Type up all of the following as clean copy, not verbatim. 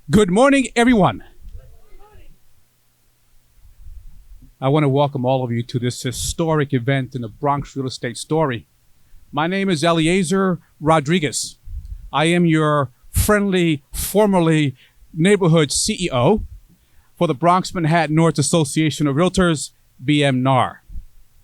Good morning, everyone. I want to welcome all of you to this historic event in the Bronx real estate story. My name is Eliezer Rodriguez. I am your friendly, formerly neighborhood CEO for the Bronx Manhattan North Association of Realtors, BMNAR.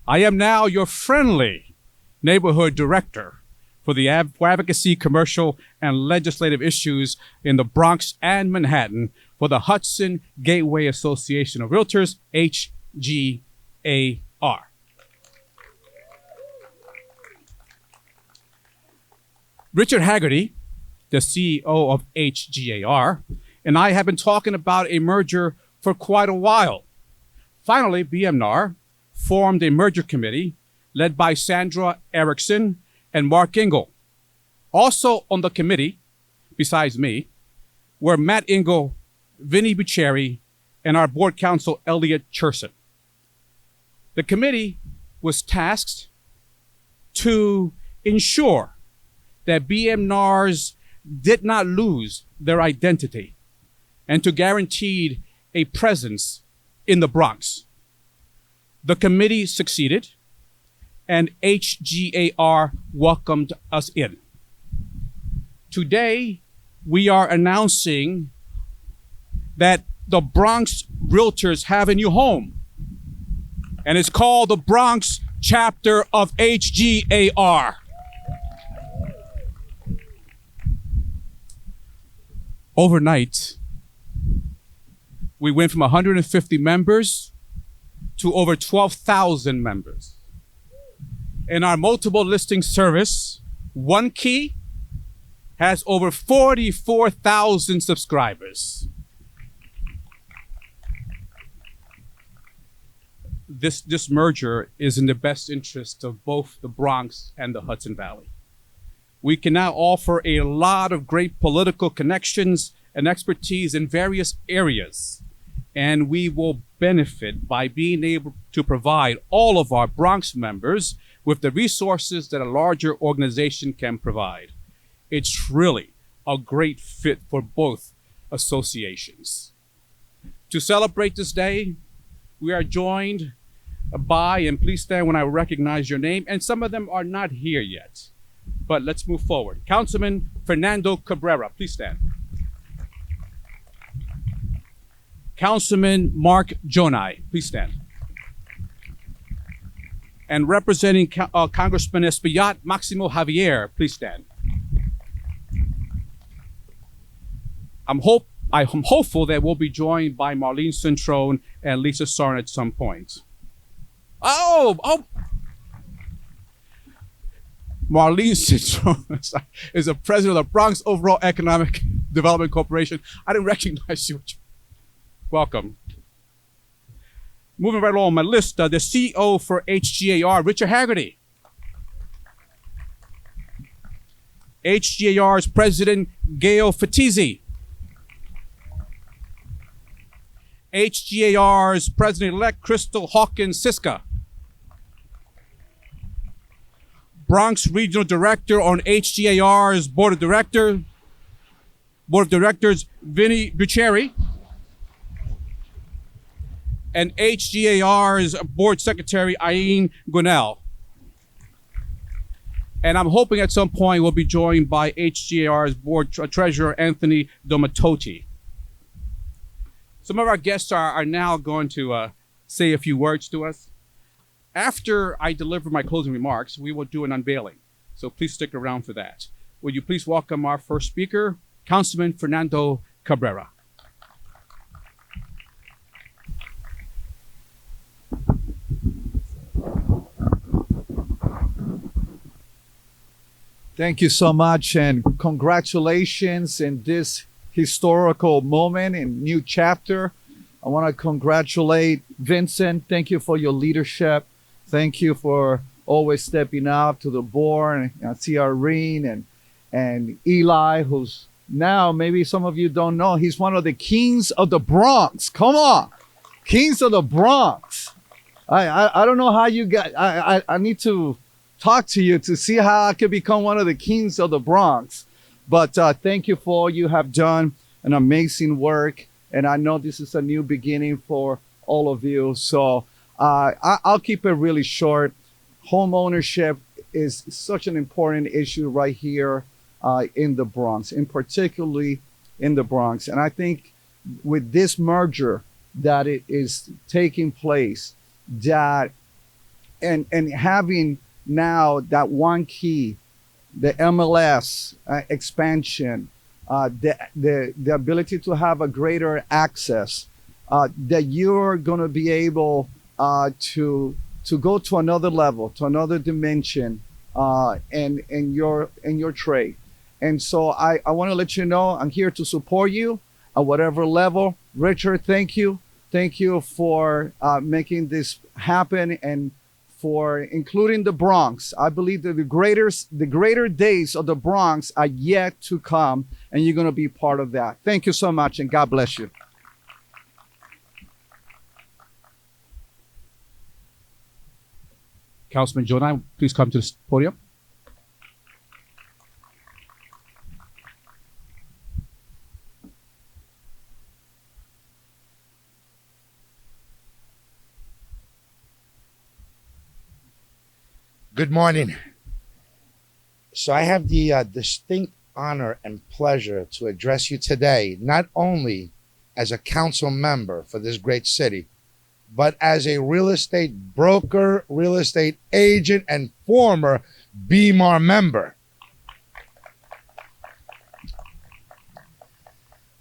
I am now your friendly neighborhood director for the advocacy, commercial, and legislative issues in the Bronx and Manhattan for the Hudson Gateway Association of Realtors, HGAR. Richard Haggerty, the CEO of HGAR, and I have been talking about a merger for quite a while. Finally, BMNAR formed a merger committee led by Sandra Erickson and Mark Engel. Also on the committee, besides me, were Matt Engel, Vinny Bucheri, and our board counsel, Elliot Cherson. The committee was tasked to ensure that BMNARs did not lose their identity and to guarantee a presence in the Bronx. The committee succeeded, and HGAR welcomed us in. Today, we are announcing that the Bronx Realtors have a new home, and it's called the Bronx Chapter of HGAR. Overnight, we went from 150 members to over 12,000 members. In our multiple listing service, One Key has over 44,000 subscribers. This merger is in the best interest of both the Bronx and the Hudson Valley. We can now offer a lot of great political connections and expertise in various areas, and we will benefit by being able to provide all of our Bronx members with the resources that a larger organization can provide. It's really a great fit for both associations. To celebrate this day, we are joined by, and please stand when I recognize your name, and some of them are not here yet, but let's move forward. Councilman Fernando Cabrera, please stand. Councilman Mark Jonai, please stand. And representing Congressman Espaillat, Maximo Javier, please stand. I'm hopeful that we'll be joined by Marlene Centrone and Lisa Sarn at some point. Marlene Centrone is the president of the Bronx Overall Economic Development Corporation. I didn't recognize you. Welcome. Moving right along my list, the CEO for HGAR, Richard Haggerty. HGAR's president, Gail Fatizzi. HGAR's president-elect, Crystal Hawkins Siska. Bronx Regional Director on HGAR's Board of Directors, Vinny Bucheri. And HGAR's Board Secretary, Eileen Gunnell. And I'm hoping at some point we'll be joined by HGAR's Board Treasurer, Anthony Domatoti. Some of our guests are now going to say a few words to us. After I deliver my closing remarks, we will do an unveiling. So please stick around for that. Will you please welcome our first speaker, Councilman Fernando Cabrera. Thank you so much, and congratulations in this historical moment and new chapter. I want to congratulate Vincent. Thank you for your leadership. Thank you for always stepping up to the board. And I see Irene and Eli, who's now, maybe some of you don't know, he's one of the kings of the Bronx. Come on, kings of the Bronx. I don't know how you got, I need to talk to you to see how I could become one of the kings of the Bronx. But thank you for all you have done an amazing work. And I know this is a new beginning for all of you. So I'll keep it really short. Home ownership is such an important issue right here in the Bronx, and particularly in the Bronx. And I think with this merger that it is taking place, that and having now that one key, the MLS expansion, the ability to have a greater access, that you're going to be able to go to another level, to another dimension, in your trade. And so I want to let you know I'm here to support you at whatever level. Richard, thank you. Thank you for making this happen and for including the Bronx. I believe that the greater days of the Bronx are yet to come, and you're going to be part of that. Thank you so much, and God bless you. Councilman Jonah, please come to the podium. Good morning. So I have the distinct honor and pleasure to address you today, not only as a council member for this great city, but as a real estate broker, real estate agent, and former BMAR member.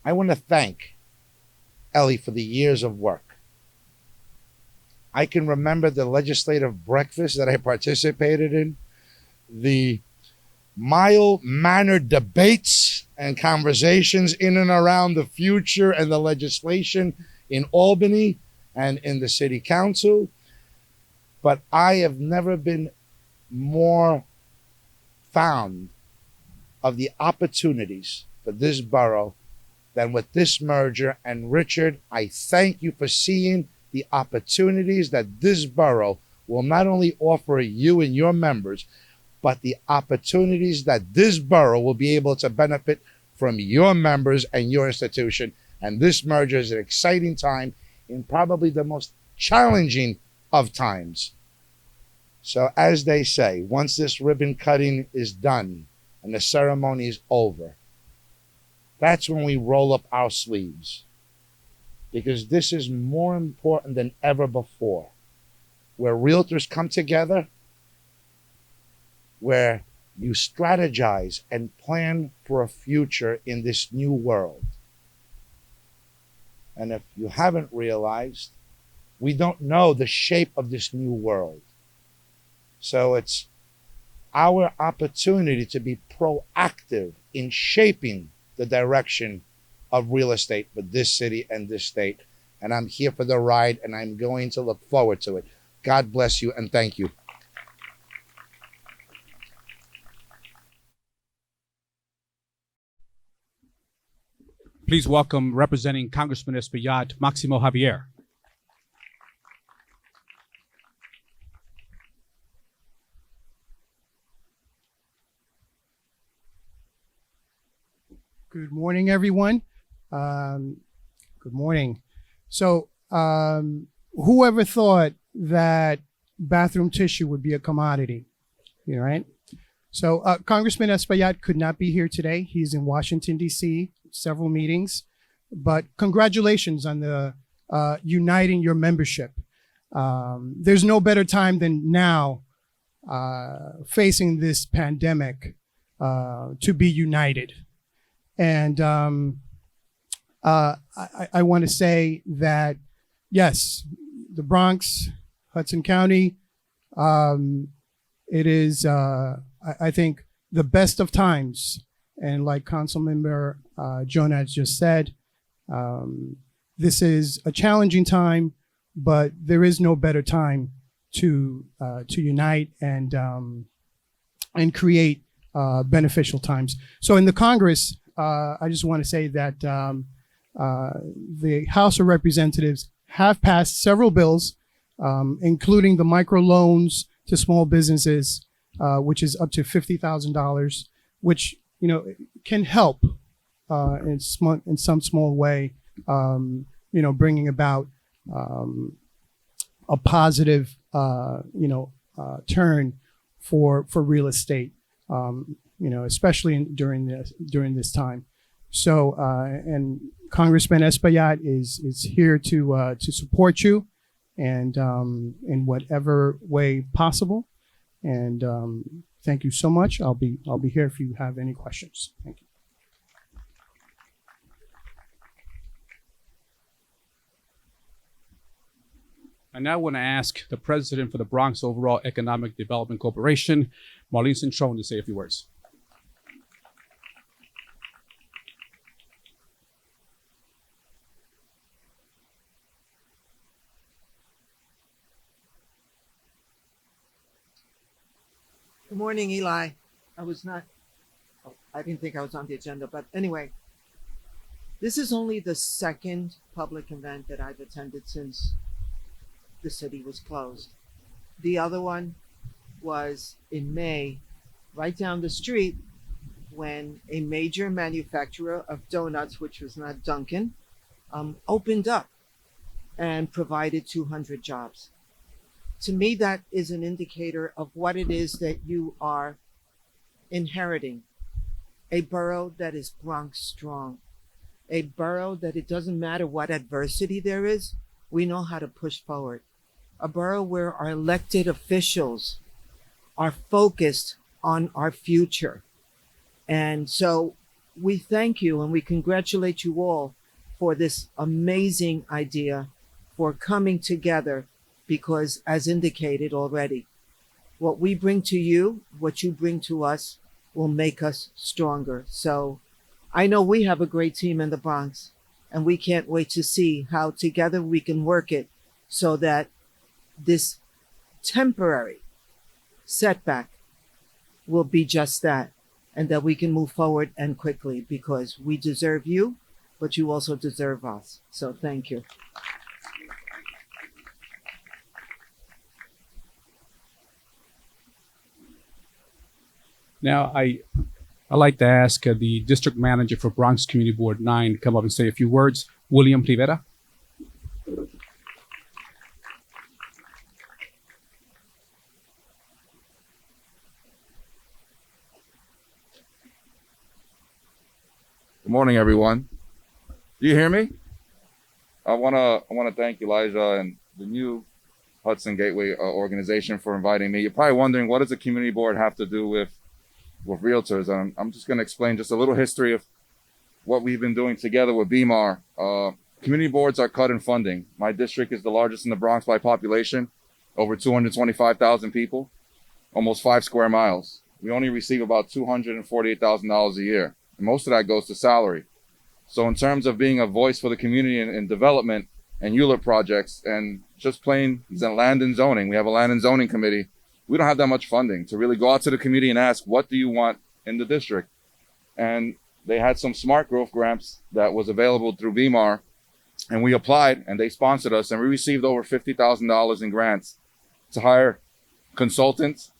I want to thank Ellie for the years of work. I can remember the legislative breakfast that I participated in, the mild-mannered debates and conversations in and around the future and the legislation in Albany and in the city council. But I have never been more fond of the opportunities for this borough than with this merger. And Richard, I thank you for seeing the opportunities that this borough will not only offer you and your members, but the opportunities that this borough will be able to benefit from your members and your institution. And this merger is an exciting time in probably the most challenging of times. So as they say, once this ribbon cutting is done and the ceremony is over, that's when we roll up our sleeves. Because this is more important than ever before, where realtors come together, where you strategize and plan for a future in this new world. And if you haven't realized, we don't know the shape of this new world. So it's our opportunity to be proactive in shaping the direction of real estate for this city and this state. And I'm here for the ride, and I'm going to look forward to it. God bless you, and thank you. Please welcome representing Congressman Espaillat, Maximo Javier. Good morning, everyone. Good morning. So, whoever thought that bathroom tissue would be a commodity, right? So, Congressman Espaillat could not be here today. He's in Washington, D.C., several meetings, but congratulations on the uniting your membership. There's no better time than now, facing this pandemic, to be united. And I want to say that, yes, the Bronx, Hudson County, it is, I think, the best of times. And like Councilmember Jonah just said, this is a challenging time, but there is no better time to unite and create beneficial times. So in the Congress, I just want to say that the House of Representatives have passed several bills, including the microloans to small businesses, which is up to $50,000, which can help in some small way, bringing about a positive, turn for real estate, especially during this time. So, and Congressman Espaillat is here to support you, and in whatever way possible. And thank you so much. I'll be here if you have any questions. Thank you. I now want to ask the president for the Bronx Overall Economic Development Corporation, Marlene Centron, to say a few words. Good morning, Eli. I didn't think I was on the agenda, but anyway, this is only the second public event that I've attended since the city was closed. The other one was in May, right down the street, when a major manufacturer of donuts, which was not Dunkin', opened up and provided 200 jobs. To me, that is an indicator of what it is that you are inheriting. A borough that is Bronx strong. A borough that it doesn't matter what adversity there is, we know how to push forward. A borough where our elected officials are focused on our future. And so we thank you and we congratulate you all for this amazing idea, for coming together, because as indicated already, what we bring to you, what you bring to us, will make us stronger. So I know we have a great team in the Bronx, and we can't wait to see how together we can work it so that this temporary setback will be just that, and that we can move forward and quickly, because we deserve you, but you also deserve us. So thank you. Now, I'd like to ask the district manager for Bronx Community Board 9 to come up and say a few words. William Rivera. Good morning, everyone. Do you hear me? I wanna thank Elijah and the new Hudson Gateway organization for inviting me. You're probably wondering, what does a community board have to do with realtors? And I'm just going to explain just a little history of what we've been doing together with BMAR. Community boards are cut in funding. My district is the largest in the Bronx by population, over 225,000 people, almost 5 square miles. We only receive about $248,000 a year. And most of that goes to salary. So in terms of being a voice for the community in development and ULIP projects and just plain land and zoning, we have a land and zoning committee. We don't have that much funding to really go out to the community and ask, what do you want in the district? And they had some smart growth grants that was available through BMAR, and we applied and they sponsored us, and we received over $50,000 in grants to hire consultants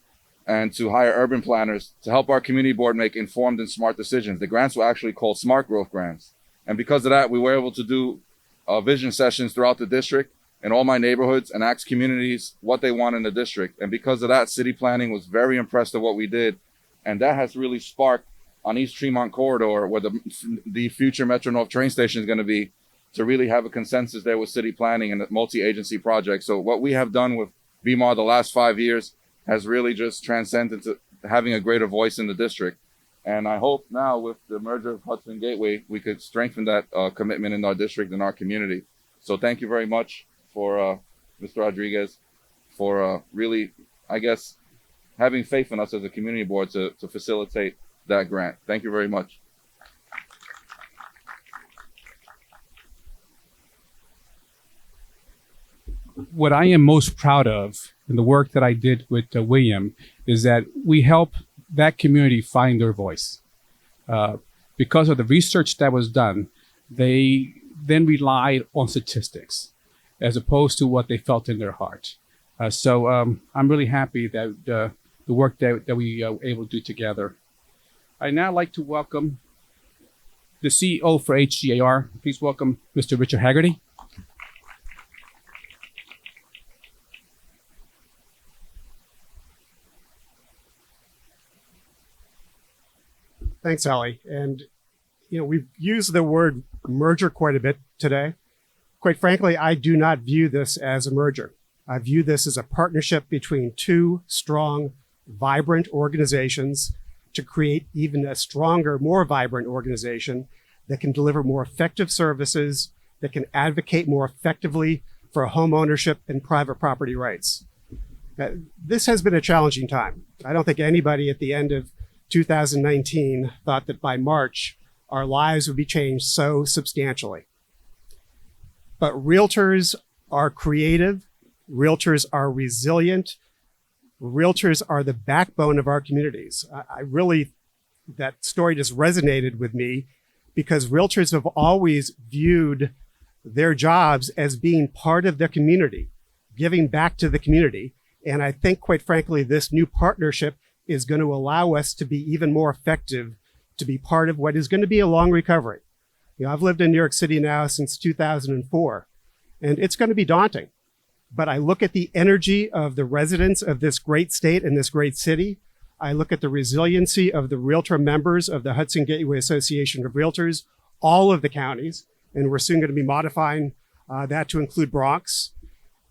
and to hire urban planners to help our community board make informed and smart decisions. The grants were actually called smart growth grants. And because of that, we were able to do vision sessions throughout the district in all my neighborhoods and ask communities what they want in the district. And because of that, city planning was very impressed with what we did. And that has really sparked on East Tremont Corridor, where the future Metro North train station is going to be, to really have a consensus there with city planning and multi-agency projects. So what we have done with BMAR the last 5 years has really just transcended to having a greater voice in the district. And I hope now with the merger of Hudson Gateway, we could strengthen that commitment in our district and our community. So thank you very much for Mr. Rodriguez for really, I guess, having faith in us as a community board to facilitate that grant. Thank you very much. What I am most proud of in the work that I did with William is that we help that community find their voice. Because of the research that was done, they then relied on statistics as opposed to what they felt in their heart. So I'm really happy that the work that we were able to do together. I'd now like to welcome the CEO for HGAR. Please welcome Mr. Richard Haggerty. Thanks, Ali. And, we've used the word merger quite a bit today. Quite frankly, I do not view this as a merger. I view this as a partnership between two strong, vibrant organizations to create even a stronger, more vibrant organization that can deliver more effective services, that can advocate more effectively for home ownership and private property rights. This has been a challenging time. I don't think anybody at the end of 2019 thought that by March, our lives would be changed so substantially. But realtors are creative, realtors are resilient, realtors are the backbone of our communities. That story just resonated with me because realtors have always viewed their jobs as being part of their community, giving back to the community. And I think, quite frankly, this new partnership is going to allow us to be even more effective, to be part of what is going to be a long recovery. I've lived in New York City now since 2004, and it's going to be daunting. But I look at the energy of the residents of this great state and this great city. I look at the resiliency of the realtor members of the Hudson Gateway Association of Realtors, all of the counties, and we're soon going to be modifying that to include Bronx.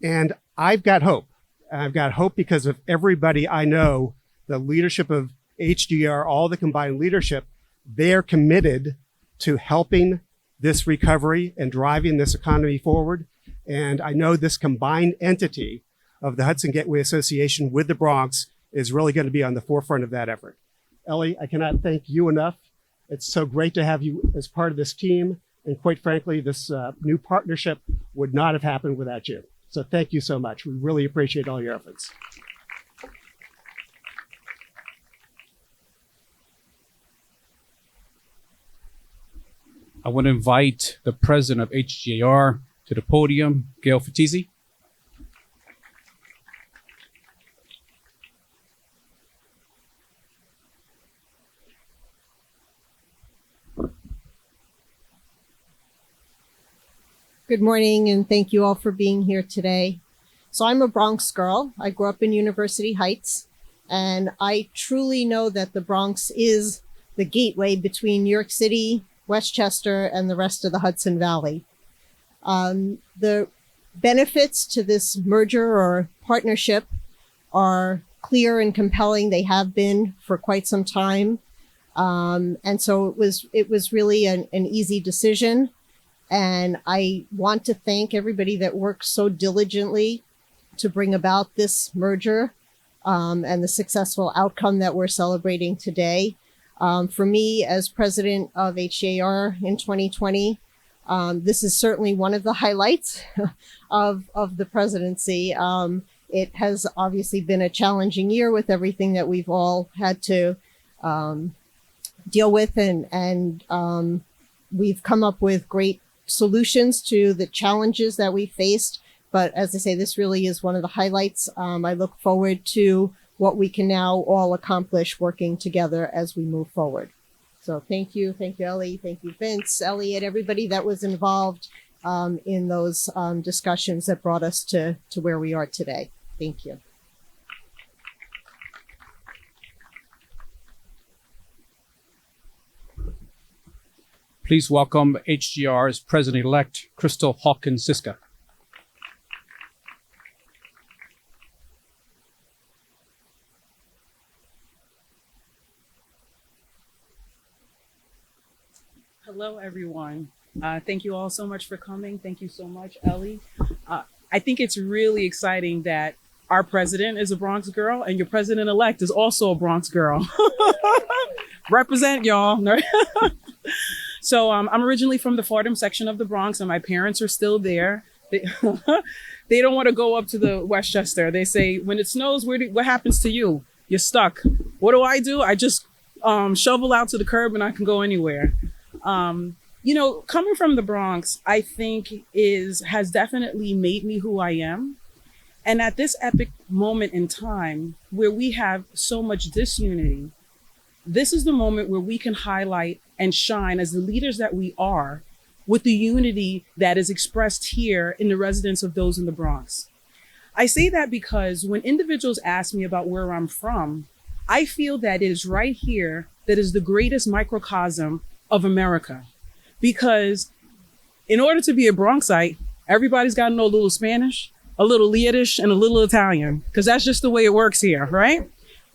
And I've got hope. I've got hope because of everybody I know, the leadership of HGR, all the combined leadership. They're committed to helping this recovery and driving this economy forward. And I know this combined entity of the Hudson Gateway Association with the Bronx is really going to be on the forefront of that effort. Ellie, I cannot thank you enough. It's so great to have you as part of this team. And quite frankly, this new partnership would not have happened without you. So thank you so much. We really appreciate all your efforts. I want to invite the president of HGAR to the podium, Gail Fatizzi. Good morning, and thank you all for being here today. So I'm a Bronx girl. I grew up in University Heights, and I truly know that the Bronx is the gateway between New York City, Westchester, and the rest of the Hudson Valley. The benefits to this merger or partnership are clear and compelling. They have been for quite some time. And so it was really an easy decision. And I want to thank everybody that worked so diligently to bring about this merger and the successful outcome that we're celebrating today. For me, as president of HGAR in 2020, this is certainly one of the highlights of the presidency. It has obviously been a challenging year with everything that we've all had to deal with, and we've come up with great solutions to the challenges that we faced. But as I say, this really is one of the highlights. I look forward to what we can now all accomplish working together as we move forward. So thank you, Ellie, thank you, Vince, Elliot, everybody that was involved in those discussions that brought us to where we are today. Thank you. Please welcome HGR's president-elect, Crystal Hawkins-Siska. Hello, everyone. Thank you all so much for coming. Thank you so much, Ellie. I think it's really exciting that our president is a Bronx girl and your president-elect is also a Bronx girl. Represent, y'all. So I'm originally from the Fordham section of the Bronx, and my parents are still there. They don't want to go up to the Westchester. They say, when it snows, what happens to you? You're stuck. What do? I just shovel out to the curb and I can go anywhere. Coming from the Bronx, I think has definitely made me who I am. And at this epic moment in time where we have so much disunity, this is the moment where we can highlight and shine as the leaders that we are with the unity that is expressed here in the residence of those in the Bronx. I say that because when individuals ask me about where I'm from, I feel that it is right here that is the greatest microcosm of America. Because in order to be a Bronxite, everybody's got to know a little Spanish, a little Yiddish, and a little Italian, because that's just the way it works here, right?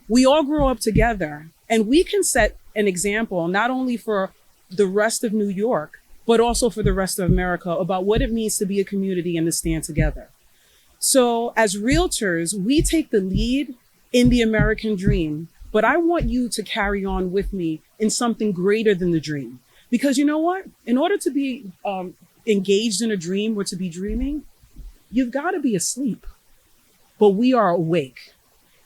We all grow up together, and we can set an example not only for the rest of New York, but also for the rest of America about what it means to be a community and to stand together. So as realtors, we take the lead in the American dream, but I want you to carry on with me in something greater than the dream. Because you know what? In order to be engaged in a dream or to be dreaming, you've got to be asleep, but we are awake.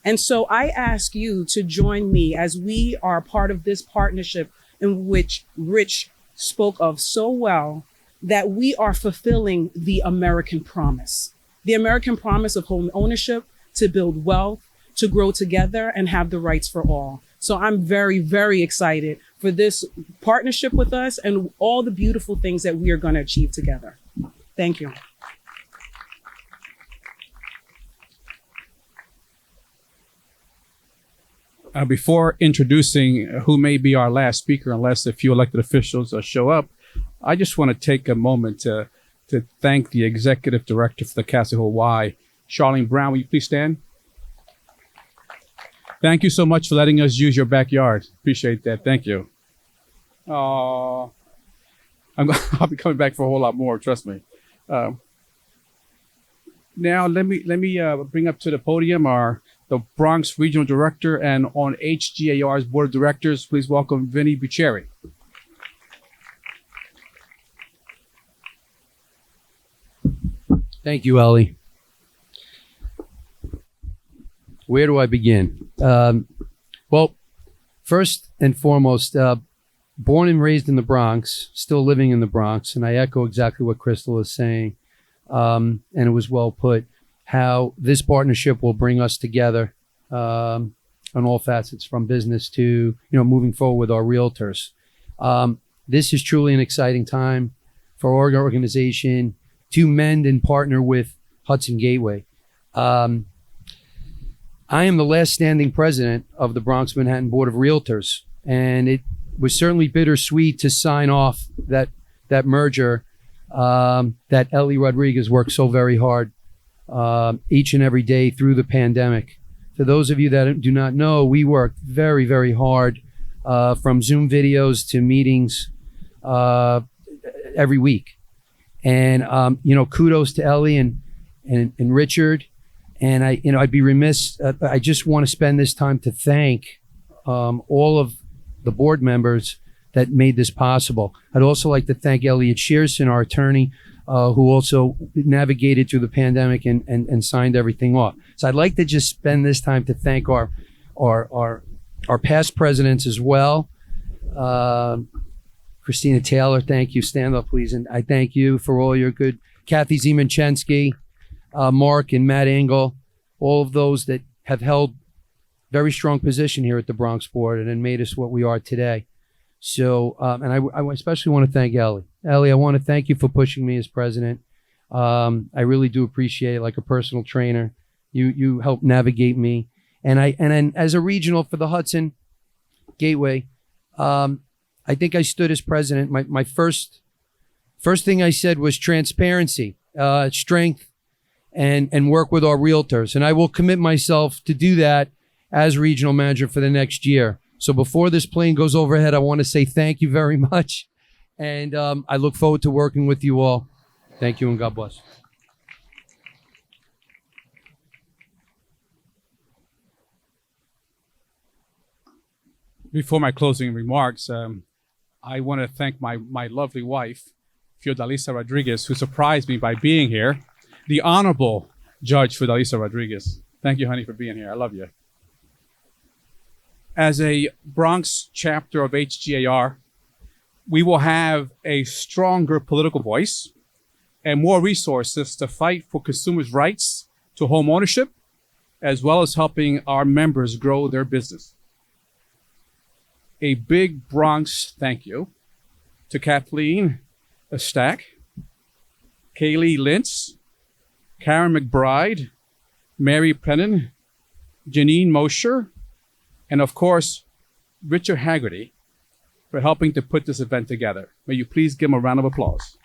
And so I ask you to join me as we are part of this partnership in which Rich spoke of so well, that we are fulfilling the American promise. The American promise of home ownership, to build wealth, to grow together and have the rights for all. So I'm very, very excited for this partnership with us and all the beautiful things that we are going to achieve together. Thank you. Before introducing who may be our last speaker, unless a few elected officials show up, I just want to take a moment to thank the executive director for the Casa Hawaii, Charlene Brown. Will you please stand? Thank you so much for letting us use your backyard. Appreciate that. Thank you. I'll be coming back for a whole lot more. Trust me. Now let me bring up to the podium the Bronx Regional Director and on HGAR's Board of Directors. Please welcome Vinny Bucheri. Thank you, Ellie. Where do I begin? Well, first and foremost, born and raised in the Bronx, still living in the Bronx, and I echo exactly what Crystal is saying, and it was well put, how this partnership will bring us together on all facets, from business to, moving forward with our realtors. This is truly an exciting time for our organization to mend and partner with Hudson Gateway. I am the last standing president of the Bronx Manhattan Board of Realtors, and it was certainly bittersweet to sign off that merger that Ellie Rodriguez worked so very hard each and every day through the pandemic. For those of you that do not know, we worked very, very hard from Zoom videos to meetings every week. And, kudos to Ellie and Richard. And I'd be remiss. I just want to spend this time to thank all of the board members that made this possible. I'd also like to thank Elliot Shearson, our attorney, who also navigated through the pandemic and signed everything off. So I'd like to just spend this time to thank our past presidents as well. Christina Taylor, thank you. Stand up, please. And I thank you for all your good. Kathy Zemanchensky, Mark and Matt Engel, all of those that have held very strong position here at the Bronx Board and made us what we are today. So, and I especially want to thank Ellie. Ellie, I want to thank you for pushing me as president. I really do appreciate it, like a personal trainer. You helped navigate me. And then as a regional for the Hudson Gateway, I think I stood as president. My first thing I said was transparency, strength, and work with our realtors. And I will commit myself to do that as regional manager for the next year. So before this plane goes overhead, I want to say thank you very much. And I look forward to working with you all. Thank you and God bless. Before my closing remarks, I want to thank my lovely wife, Fiordalisa Rodriguez, who surprised me by being here. The Honorable Judge Fiordalisa Rodriguez. Thank you, honey, for being here. I love you. As a Bronx chapter of HGAR, we will have a stronger political voice and more resources to fight for consumers' rights to home ownership, as well as helping our members grow their business. a big Bronx thank you to Kathleen Stack, Kaylee Lintz, Karen McBride, Mary Brennan, Janine Mosher, and of course, Richard Haggerty for helping to put this event together. May you please give them a round of applause.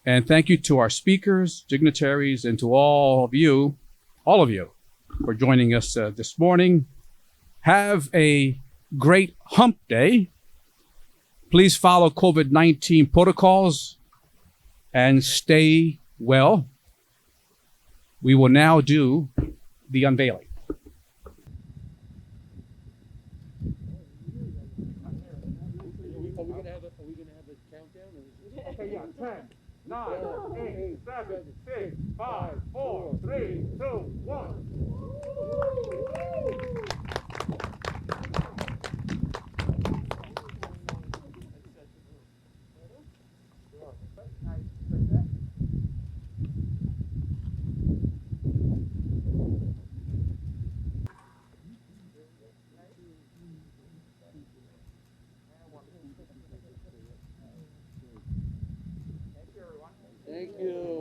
And thank you to our speakers, dignitaries, and to all of you, for joining us this morning. Have a great hump day. Please follow COVID-19 protocols and stay well. We will now do the unveiling. Okay, yeah, 10, 9, 8, 7, 6, 5, 4, 3, 2, 1. Thank you.